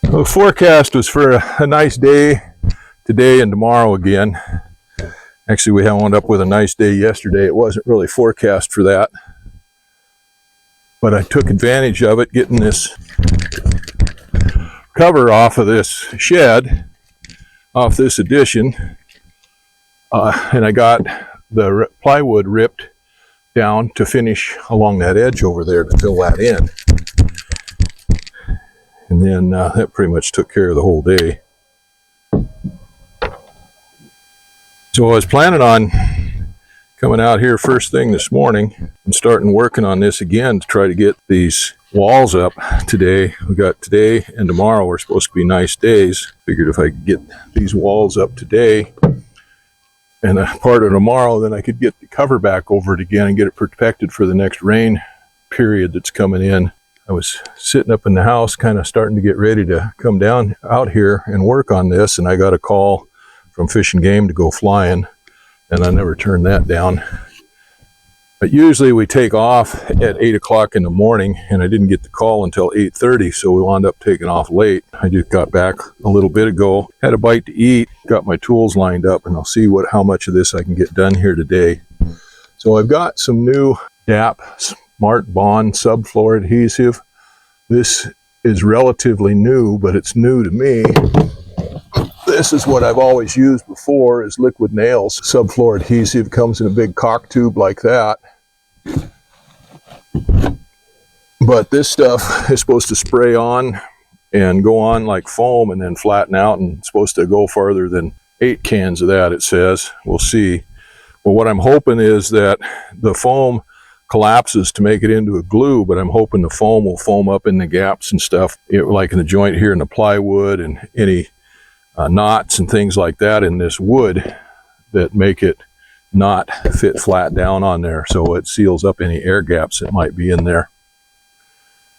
The forecast was for a nice day today and tomorrow again. Actually, we wound up with a nice day yesterday. It wasn't really forecast for that, but I took advantage of it, getting this cover off of this shed, off this addition, and I got the plywood ripped down to finish along that edge over there to fill that in. And then that pretty much took care of the whole day. So I was planning on coming out here first thing this morning and starting working on this again to try to get these walls up today. We got today and tomorrow were supposed to be nice days. Figured if I could get these walls up today and a part of tomorrow, then I could get the cover back over it again and get it protected for the next rain period that's coming in. I was sitting up in the house kind of starting to get ready to come down out here and work on this, and I got a call from Fish and Game to go flying, and I never turned that down. But usually we take off at 8 o'clock in the morning, and I didn't get the call until 8:30, so we wound up taking off late. I just got back a little bit ago, had a bite to eat, got my tools lined up, and I'll see how much of this I can get done here today. So I've got some new DAP Smart Bond subfloor adhesive. This is relatively new, but it's new to me. This is what I've always used before, is Liquid Nails subfloor adhesive. Comes in a big cock tube like that. But this stuff is supposed to spray on and go on like foam and then flatten out, and it's supposed to go farther than 8 cans of that, it says. We'll see. Well, what I'm hoping is that the foam collapses to make it into a glue, but I'm hoping the foam will foam up in the gaps and stuff, like in the joint here in the plywood and any knots and things like that in this wood that make it not fit flat down on there, so it seals up any air gaps that might be in there.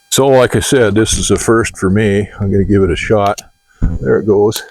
So like I said, this is a first for me. I'm going to give it a shot. There it goes.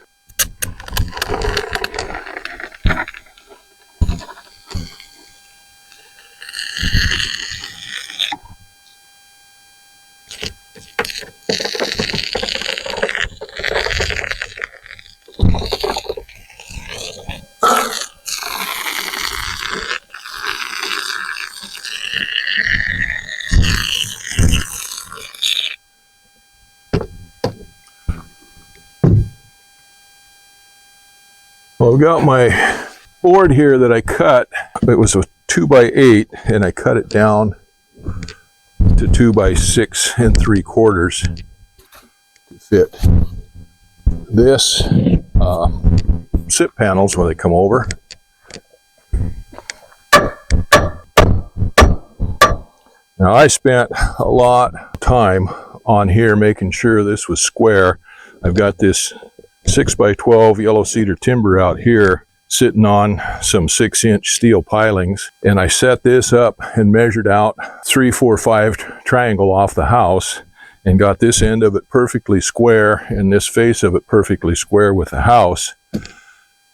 Well, I've got my board here that I cut. It was a 2x8, and I cut it down to 2x6 3/4 to fit this SIP panels when they come over. Now, I spent a lot of time on here making sure this was square. I've got this 6x12 yellow cedar timber out here sitting on some 6-inch steel pilings, and I set this up and measured out 3, 4, 5 triangle off the house and got this end of it perfectly square and this face of it perfectly square with the house. And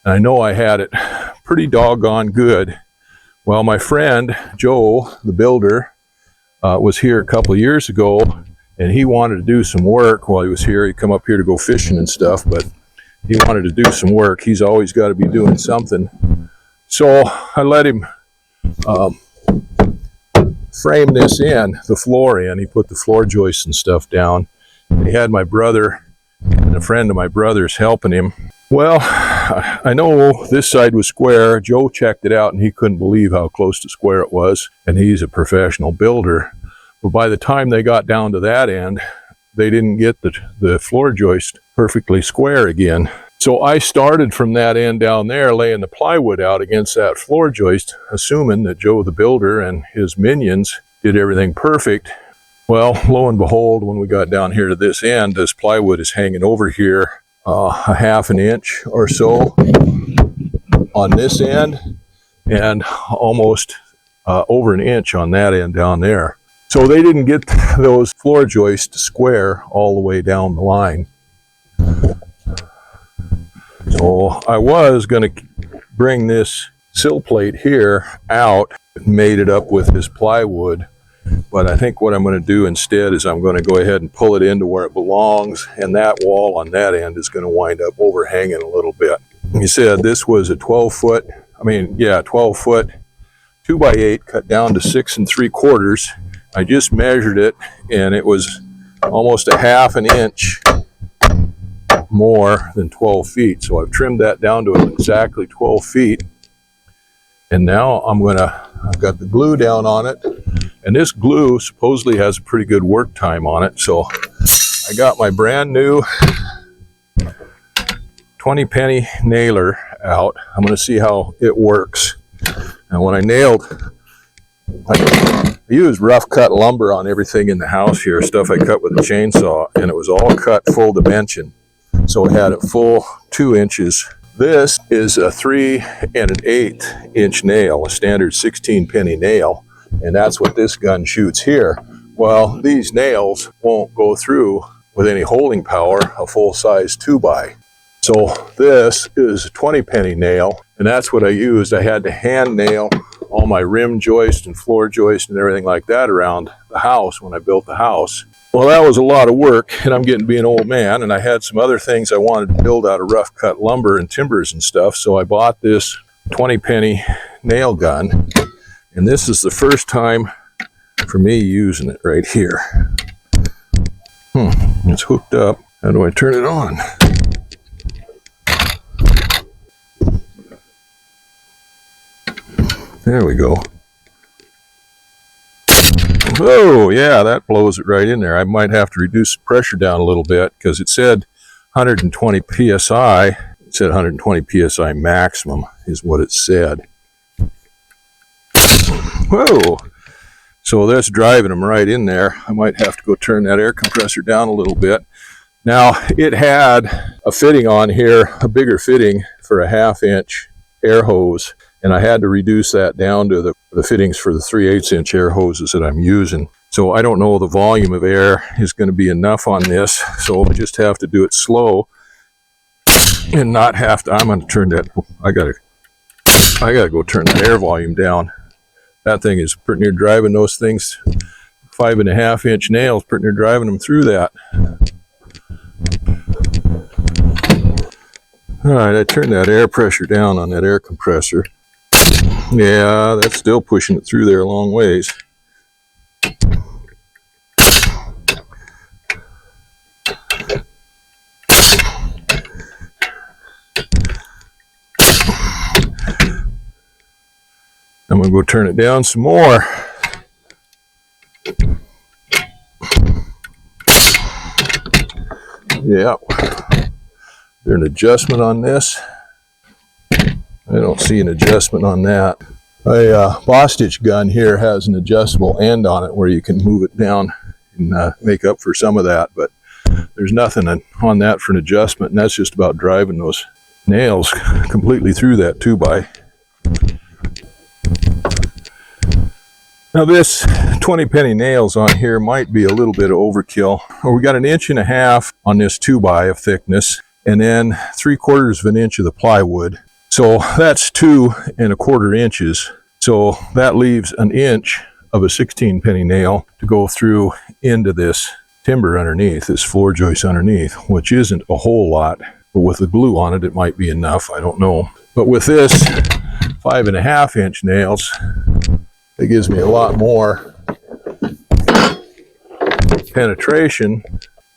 I know I had it pretty doggone good. Well, my friend Joe, the builder, was here a couple of years ago, and he wanted to do some work while he was here. He'd come up here to go fishing and stuff, but he wanted to do some work. He's always got to be doing something. So I let him frame this in, the floor in. He put the floor joists and stuff down. And he had my brother and a friend of my brother's helping him. Well, I know this side was square. Joe checked it out and he couldn't believe how close to square it was. And he's a professional builder. But by the time they got down to that end, they didn't get the floor joist perfectly square again. So I started from that end down there, laying the plywood out against that floor joist, assuming that Joe the builder and his minions did everything perfect. Well, lo and behold, when we got down here to this end, this plywood is hanging over here a 1/2 inch or so on this end, and almost over 1 inch on that end down there. So they didn't get those floor joists to square all the way down the line. So I was going to bring this sill plate here out and made it up with this plywood. But I think what I'm going to do instead is I'm going to go ahead and pull it into where it belongs, and that wall on that end is going to wind up overhanging a little bit. He said this was a 12 foot 2x8 cut down to 6 3/4. I just measured it, and it was almost a 1/2 inch more than 12 feet. So I've trimmed that down to exactly 12 feet. And now I've got the glue down on it. And this glue supposedly has a pretty good work time on it. So I got my brand new 20-penny nailer out. I'm going to see how it works. And when I used rough cut lumber on everything in the house here, stuff I cut with a chainsaw, and it was all cut full dimension. So it had a full 2 inches. This is a 3 1/8 inch nail, a standard 16-penny nail. And that's what this gun shoots here. Well, these nails won't go through with any holding power a full-size 2x. So this is a 20-penny nail, and that's what I used. I had to hand nail all my rim joist and floor joist and everything like that around the house when I built the house. Well, that was a lot of work, and I'm getting to be an old man, and I had some other things I wanted to build out of rough cut lumber and timbers and stuff, so I bought this 20-penny nail gun. And this is the first time for me using it right here. It's hooked up. How do I turn it on? There we go. Oh, yeah, that blows it right in there. I might have to reduce the pressure down a little bit because it said 120 PSI. It said 120 PSI maximum is what it said. Whoa! So that's driving them right in there. I might have to go turn that air compressor down a little bit. Now, it had a fitting on here, a bigger fitting for a 1/2 inch air hose, and I had to reduce that down to the fittings for the 3/8 inch air hoses that I'm using. So I don't know the volume of air is going to be enough on this, so I just have to do it slow and not have to. I'm going to turn that. I gotta go turn the air volume down. That thing is pretty near driving those things, 5 1/2 inch nails, pretty near driving them through that. All right, I turned that air pressure down on that air compressor. Yeah, that's still pushing it through there a long ways. I'm going to go turn it down some more. Yeah. Is there an adjustment on this? I don't see an adjustment on that. A Bostitch gun here has an adjustable end on it where you can move it down and make up for some of that, but there's nothing on that for an adjustment, and that's just about driving those nails completely through that 2x. Now this 20 penny nails on here might be a little bit of overkill. We got 1.5 inches on this 2x of thickness, and then 3/4 of an inch of the plywood. So that's 2¼ inches. So that leaves 1 inch of a 16 penny nail to go through into this timber underneath, this floor joist underneath, which isn't a whole lot, but with the glue on it, it might be enough. I don't know. But with this 5½ inch nails, it gives me a lot more penetration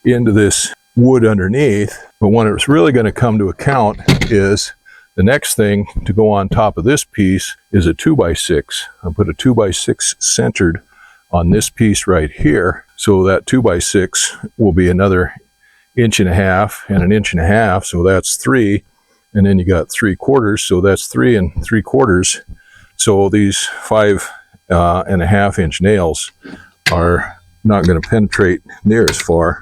into this wood underneath. But when it's really going to come to account is the next thing to go on top of this piece is a 2x6. I'll put a 2x6 centered on this piece right here. So that 2x6 will be another 1.5 inches and 1.5 inches. So that's 3. And then you got 3/4. So that's 3 3/4. So these 5½ inch nails are not going to penetrate near as far.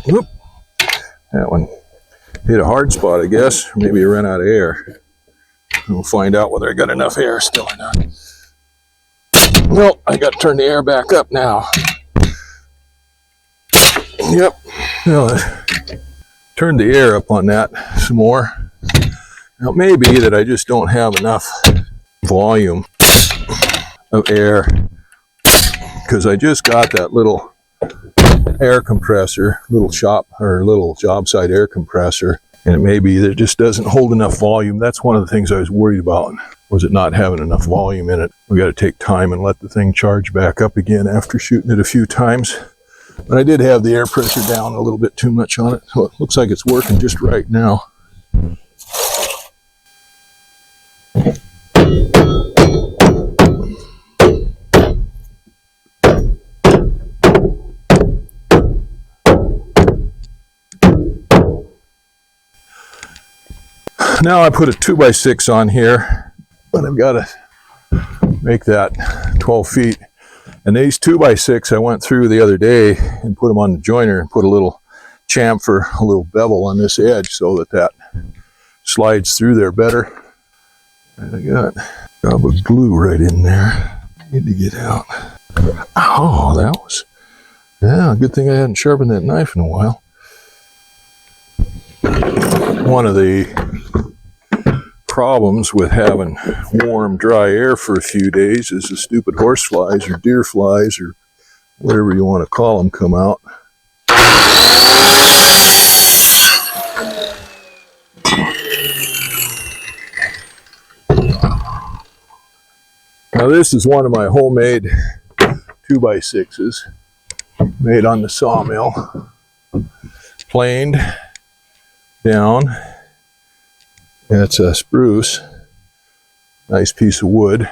Whoop. That one hit a hard spot, I guess. Maybe I ran out of air. We'll find out whether I got enough air still or not. Well, I got to turn the air back up now. Yep. Well, turn the air up on that some more. Now, it may be that I just don't have enough volume of air because I just got that little air compressor, little job site air compressor, and it may be that it just doesn't hold enough volume. That's one of the things I was worried about, was it not having enough volume in it. We got to take time and let the thing charge back up again after shooting it a few times. But I did have the air pressure down a little bit too much on it, so it looks like it's working just right now. Now I put a 2x6 on here, but I've got to make that 12 feet. And these 2x6 I went through the other day and put them on the joiner and put a little chamfer, a little bevel on this edge so that slides through there better. And I got a gob of glue right in there. Need to get out. Oh, that was, yeah, good thing I hadn't sharpened that knife in a while. One of the problems with having warm, dry air for a few days is the stupid horse flies or deer flies or whatever you want to call them come out. Now this is one of my homemade 2x6s made on the sawmill. Planed down. That's a spruce. Nice piece of wood.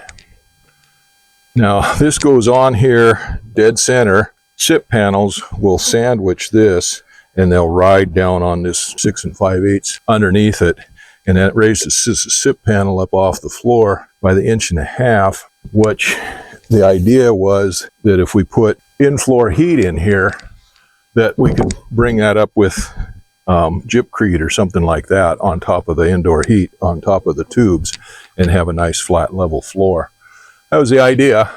Now this goes on here dead center. Sip panels will sandwich this and they'll ride down on this 6 5/8 underneath it, and that raises the sip panel up off the floor by the 1.5 inches, which the idea was that if we put in-floor heat in here, that we could bring that up with gypcrete or something like that on top of the indoor heat, on top of the tubes, and have a nice flat level floor. That was the idea.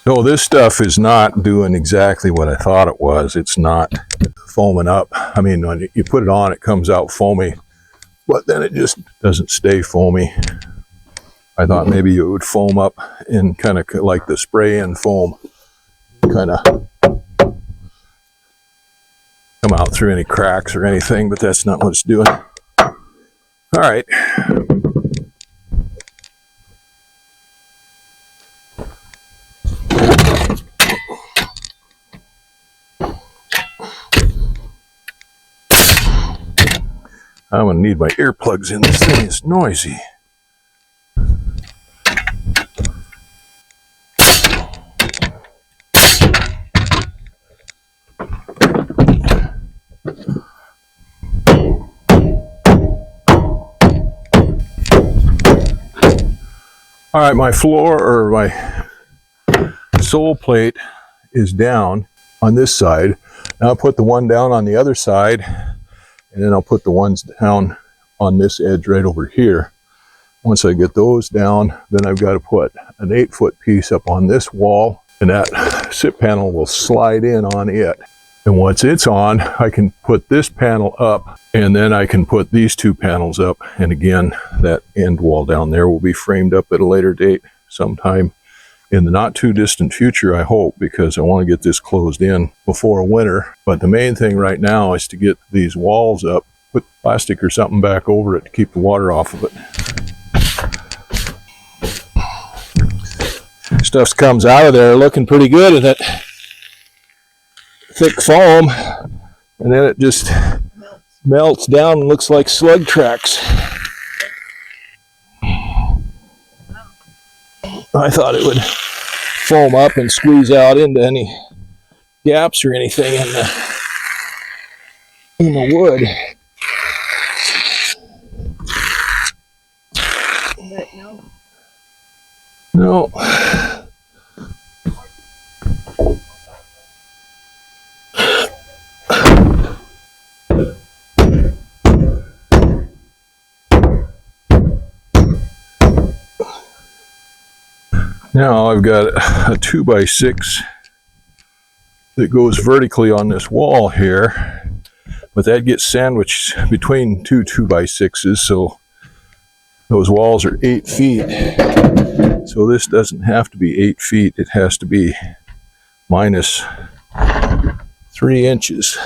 So this stuff is not doing exactly what I thought it was. It's not foaming up. I mean, when you put it on, it comes out foamy, but then it just doesn't stay foamy. I thought maybe it would foam up in kind of like the spray-in foam, kind of come out through any cracks or anything, but that's not what it's doing. All right. I'm gonna need my earplugs in. This thing is noisy. All right, my floor or my sole plate is down on this side. Now I'll put the one down on the other side, and then I'll put the ones down on this edge right over here. Once I get those down, then I've got to put an 8-foot piece up on this wall, and that SIP panel will slide in on it. And once it's on, I can put this panel up, and then I can put these two panels up. And again, that end wall down there will be framed up at a later date, sometime in the not too distant future, I hope, because I want to get this closed in before winter. But the main thing right now is to get these walls up, put plastic or something back over it to keep the water off of it. Stuff comes out of there looking pretty good in that thick foam, and then it just melts down and looks like slug tracks. I thought it would foam up and squeeze out into any gaps or anything in the wood. But no. No. Now I've got a 2x6 that goes vertically on this wall here, but that gets sandwiched between two 2x6s, so those walls are 8 feet. So this doesn't have to be 8 feet, it has to be minus 3 inches.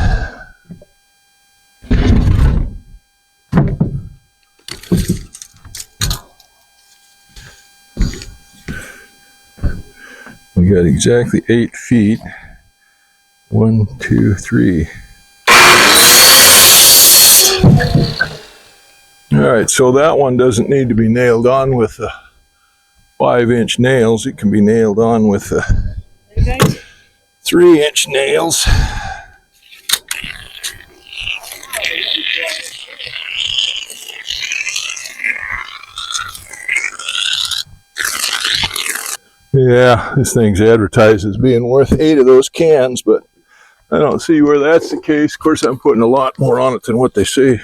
We got exactly 8 feet. 1, 2, 3. All right, so that one doesn't need to be nailed on with 5-inch nails. It can be nailed on with 3-inch nails. Yeah, this thing's advertised as being worth 8 of those cans, but I don't see where that's the case. Of course, I'm putting a lot more on it than what they say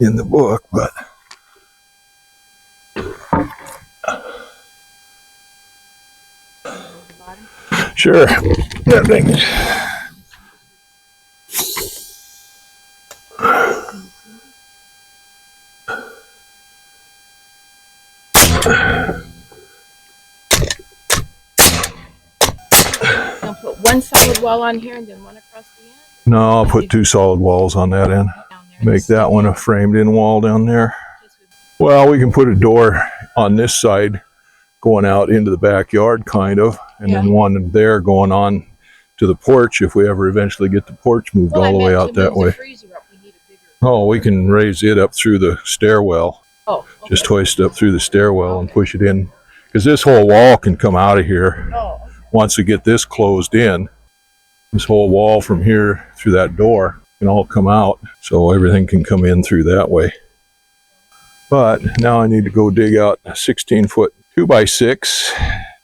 in the book, but sure. That thing. I'll put one solid wall on here and then one across the end. No, I'll put 2 solid walls on that end. Make that one a framed-in wall down there. Well, we can put a door on this side going out into the backyard, kind of, and then one there going on to the porch if we ever eventually get the porch moved all the way out that way. Oh, we can raise it up through the stairwell. Oh, okay. Just hoist it up through the stairwell and push it in. Because this whole wall can come out of here. Oh, okay. Once we get this closed in. This whole wall from here through that door can all come out. So everything can come in through that way. But now I need to go dig out a 16-foot 2x6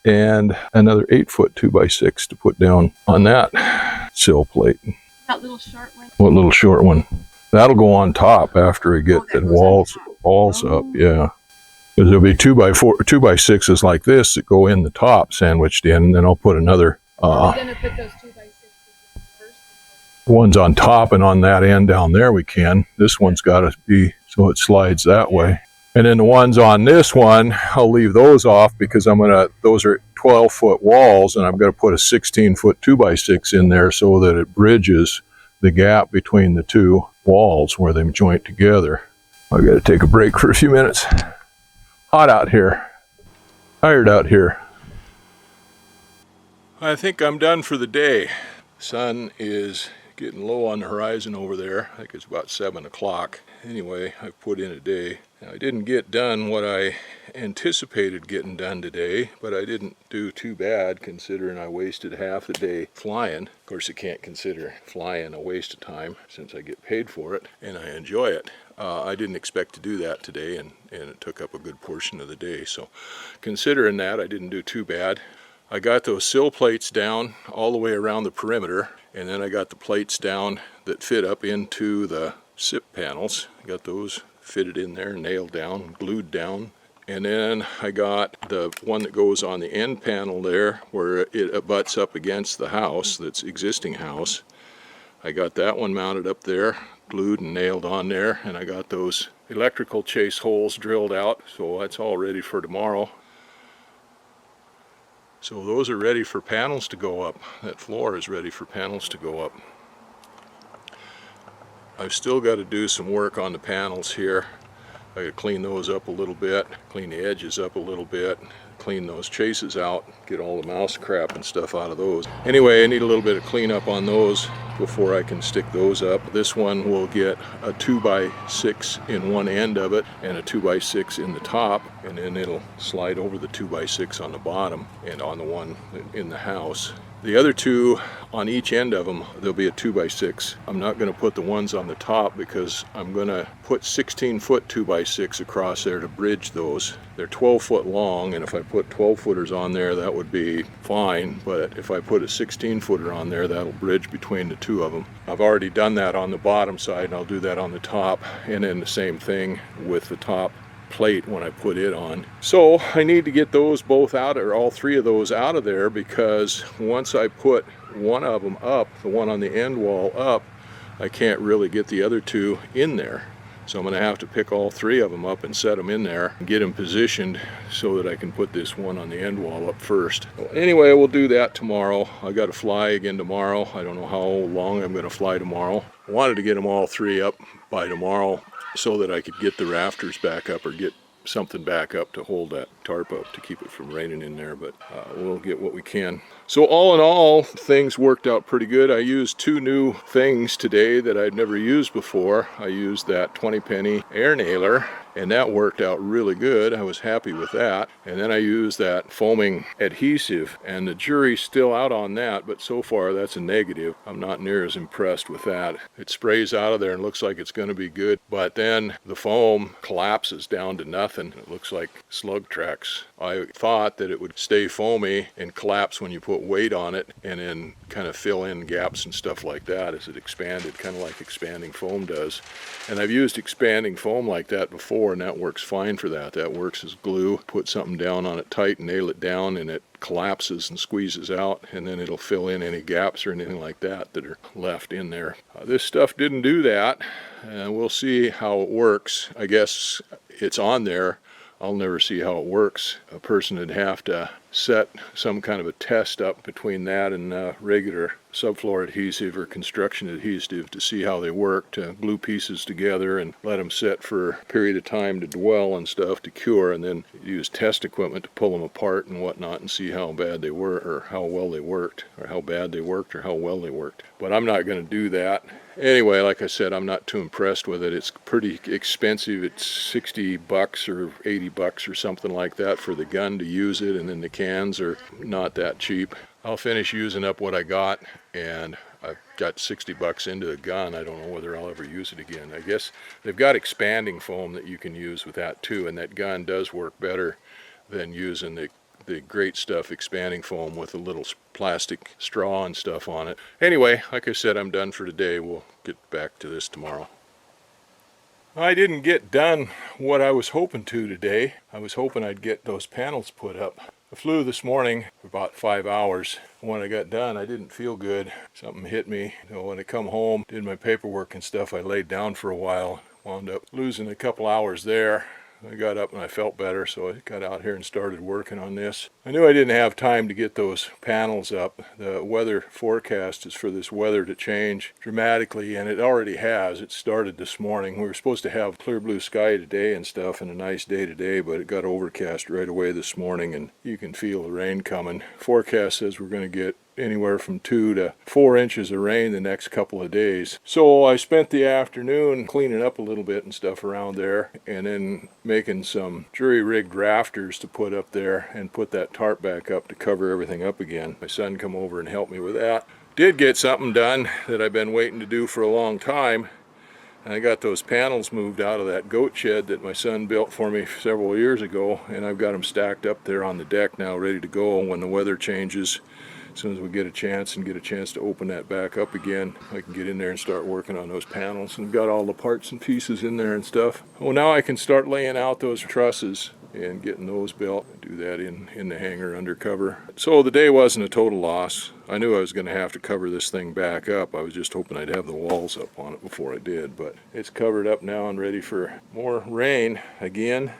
and another 8-foot 2x6 to put down on that sill plate. That little short one? What little short one? That'll go on top after we get the walls up, yeah. Because there'll be 2x6s like this that go in the top, sandwiched in, and then I'll put another Are we going to put those 2x6s first? ones on top, and on that end down there we can. This one's got to be so it slides that way. And then the ones on this one, I'll leave those off because those are 12-foot walls, and I'm going to put a 16-foot 2x6 in there so that it bridges the gap between the two walls where they joint together. I've got to take a break for a few minutes. Hot out here. Tired out here. I think I'm done for the day. Sun is getting low on the horizon over there. I think it's about 7 o'clock. Anyway, I've put in a day. Now, I didn't get done what I anticipated getting done today, but I didn't do too bad considering I wasted half the day flying. Of course, I can't consider flying a waste of time since I get paid for it and I enjoy it. I didn't expect to do that today, and it took up a good portion of the day. So considering that, I didn't do too bad. I got those sill plates down all the way around the perimeter, and then I got the plates down that fit up into the SIP panels. I got those fitted in there, nailed down, glued down. And then I got the one that goes on the end panel there where it abuts up against the house, that's existing house. I got that one mounted up there, glued and nailed on there, and I got those electrical chase holes drilled out, so that's all ready for tomorrow. So those are ready for panels to go up. That floor is ready for panels to go up. I've still got to do some work on the panels here. I got to clean those up a little bit, clean the edges up a little bit, clean those chases out, get all the mouse crap and stuff out of those. Anyway, I need a little bit of cleanup on those before I can stick those up. This one will get a 2x6 in one end of it and a 2x6 in the top, and then it'll slide over the 2x6 on the bottom and on the one in the house. The other two on each end of them, there'll be a 2x6. I'm not going to put the ones on the top because I'm going to put 16-foot 2x6 across there to bridge those. They're 12 foot long, and if I put 12 footers on there, that would be fine, but if I put a 16-footer on there, that'll bridge between the two of them. I've already done that on the bottom side, and I'll do that on the top, and then the same thing with the top plate when I put it on. So I need to get those both out, or all three of those out of there, because once I put one of them up, the one on the end wall up, I can't really get the other two in there. So I'm going to have to pick all three of them up and set them in there and get them positioned so that I can put this one on the end wall up first. Well, anyway, we'll do that tomorrow. I got to fly again tomorrow. I don't know how long I'm going to fly tomorrow. I wanted to get them all three up by tomorrow so that I could get the rafters back up, or get something back up to hold that tarp up to keep it from raining in there, but we'll get what we can. So all in all, things worked out pretty good. I used two new things today that I'd never used before. I used that 20-penny air nailer, and that worked out really good. I was happy with that. And then I used that foaming adhesive, and the jury's still out on that, but so far that's a negative. I'm not near as impressed with that. It sprays out of there and looks like it's going to be good, but then the foam collapses down to nothing. It looks like slug tracks. I thought that it would stay foamy and collapse when you put weight on it, and then kind of fill in gaps and stuff like that as it expanded, kind of like expanding foam does. And I've used expanding foam like that before, and that works fine for that. That works as glue. Put something down on it tight and nail it down, and it collapses and squeezes out, and then it'll fill in any gaps or anything like that that are left in there. This stuff didn't do that, and we'll see how it works. I guess it's on there. I'll never see how it works. A person would have to set some kind of a test up between that and regular subfloor adhesive or construction adhesive to see how they work, to glue pieces together and let them sit for a period of time to dwell and stuff to cure, and then use test equipment to pull them apart and whatnot and see how bad they were, or how well they worked, or how bad they worked, or how well they worked. But I'm not going to do that. Anyway, like I said, I'm not too impressed with it. It's pretty expensive. It's $60 or $80 or something like that for the gun to use it, and then the cans are not that cheap. I'll finish using up what I got, and I've got $60 into the gun. I don't know whether I'll ever use it again. I guess they've got expanding foam that you can use with that too, and that gun does work better than using the great stuff expanding foam with a little plastic straw and stuff on it. Anyway, like I said, I'm done for today. We'll get back to this tomorrow. I didn't get done what I was hoping to today. I was hoping I'd get those panels put up. I flew this morning for about 5 hours. When I got done, I didn't feel good. Something hit me. When I come home, did my paperwork and stuff, I laid down for a while. Wound up losing a couple hours there. I got up and I felt better, so I got out here and started working on this. I knew I didn't have time to get those panels up. The weather forecast is for this weather to change dramatically, and it already has. It started this morning. We were supposed to have clear blue sky today and stuff, and a nice day today, but it got overcast right away this morning, and you can feel the rain coming. Forecast says we're going to get anywhere from 2 to 4 inches of rain the next couple of days. So I spent the afternoon cleaning up a little bit and stuff around there, and then making some jury-rigged rafters to put up there and put that tarp back up to cover everything up again. My son come over and helped me with that. Did get something done that I've been waiting to do for a long time. And I got those panels moved out of that goat shed that my son built for me several years ago, and I've got them stacked up there on the deck now, ready to go when the weather changes. As soon as we get a chance to open that back up again, I can get in there and start working on those panels. And I've got all the parts and pieces in there and stuff. Well, now I can start laying out those trusses and getting those built. I do that in the hangar under cover. So the day wasn't a total loss. I knew I was going to have to cover this thing back up. I was just hoping I'd have the walls up on it before I did, but it's covered up now and ready for more rain again.